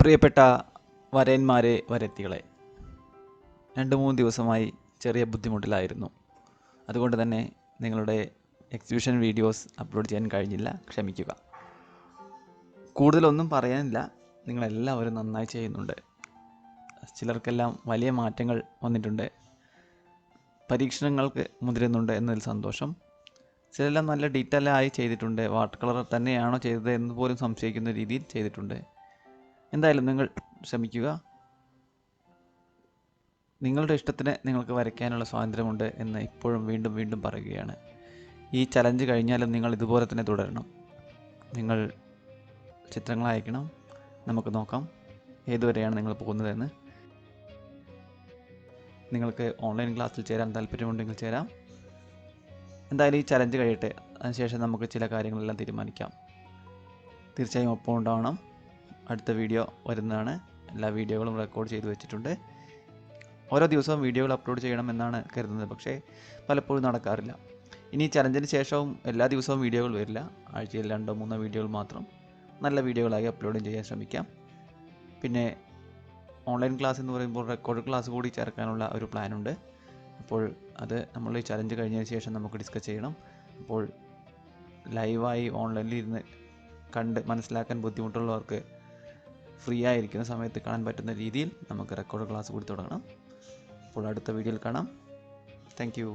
പ്രിയപ്പെട്ട വരയന്മാരെ വരത്തികളെ, 2-3 ദിവസമായി ചെറിയ ബുദ്ധിമുട്ടിലായിരുന്നു. അതുകൊണ്ട് തന്നെ നിങ്ങളുടെ എക്സിബിഷൻ വീഡിയോസ് അപ്ലോഡ് ചെയ്യാൻ കഴിഞ്ഞില്ല, ക്ഷമിക്കുക. കൂടുതലൊന്നും പറയാനില്ല, നിങ്ങളെല്ലാവരും നന്നായി ചെയ്യുന്നുണ്ട്. ചിലർക്കെല്ലാം വലിയ മാറ്റങ്ങൾ വന്നിട്ടുണ്ട്, പരീക്ഷണങ്ങൾക്ക് മുതിരുന്നുണ്ട് എന്നതിൽ സന്തോഷം. ചിലരെല്ലാം നല്ല ഡീറ്റെയിലായി ചെയ്തിട്ടുണ്ട്, വാട്ടർ കളർ തന്നെയാണോ ചെയ്തത് എന്ന് പോലും സംശയിക്കുന്ന രീതിയിൽ ചെയ്തിട്ടുണ്ട്. എന്തായാലും നിങ്ങൾ ശ്രമിക്കുക. നിങ്ങളുടെ ഇഷ്ടത്തിന് നിങ്ങൾക്ക് വരയ്ക്കാനുള്ള സ്വാതന്ത്ര്യമുണ്ട് എന്ന് ഇപ്പോഴും വീണ്ടും വീണ്ടും പറയുകയാണ്. ഈ ചലഞ്ച് കഴിഞ്ഞാലും നിങ്ങൾ ഇതുപോലെ തന്നെ തുടരണം. നിങ്ങൾ ചിത്രങ്ങൾ അയക്കണം, നമുക്ക് നോക്കാം ഏതുവരെയാണ് നിങ്ങൾ പോകുന്നതെന്ന്. നിങ്ങൾക്ക് ഓൺലൈൻ ക്ലാസ്സിൽ ചേരാൻ താല്പര്യമുണ്ടെങ്കിൽ ചേരാം. എന്തായാലും ഈ ചലഞ്ച് കഴിയട്ടെ, അതിനുശേഷം നമുക്ക് ചില കാര്യങ്ങളെല്ലാം തീരുമാനിക്കാം. തീർച്ചയായും ഒപ്പം ഉണ്ടാവണം. അടുത്ത വീഡിയോ വരുന്നതാണ്. എല്ലാ വീഡിയോകളും റെക്കോർഡ് ചെയ്ത് വെച്ചിട്ടുണ്ട്. ഓരോ ദിവസവും വീഡിയോകൾ അപ്ലോഡ് ചെയ്യണമെന്നാണ് കരുതുന്നത്, പക്ഷേ പലപ്പോഴും നടക്കാറില്ല. ഇനി ചലഞ്ചിന് ശേഷവും എല്ലാ ദിവസവും വീഡിയോകൾ വരില്ല, ആഴ്ചയിൽ 2-3 വീഡിയോകൾ മാത്രം നല്ല വീഡിയോകളായി അപ്ലോഡ് ചെയ്യാൻ ശ്രമിക്കാം. പിന്നെ ഓൺലൈൻ ക്ലാസ് എന്ന് പറയുമ്പോൾ റെക്കോർഡ് ക്ലാസ് കൂടി ചേർക്കാനുള്ള ഒരു പ്ലാനുണ്ട്. അപ്പോൾ അത് നമ്മൾ ഈ ചലഞ്ച് കഴിഞ്ഞതിന് ശേഷം നമുക്ക് ഡിസ്കസ് ചെയ്യണം. അപ്പോൾ ലൈവായി ഓൺലൈനിൽ ഇരുന്ന് കണ്ട് മനസ്സിലാക്കാൻ ബുദ്ധിമുട്ടുള്ളവർക്ക് ഫ്രീ ആയിരിക്കുന്ന സമയത്ത് കാണാൻ പറ്റുന്ന രീതിയിൽ നമുക്ക് റെക്കോർഡ് ക്ലാസ് കൂടി തുടങ്ങണം. അപ്പോൾ അടുത്ത വീഡിയോയിൽ കാണാം. Thank you.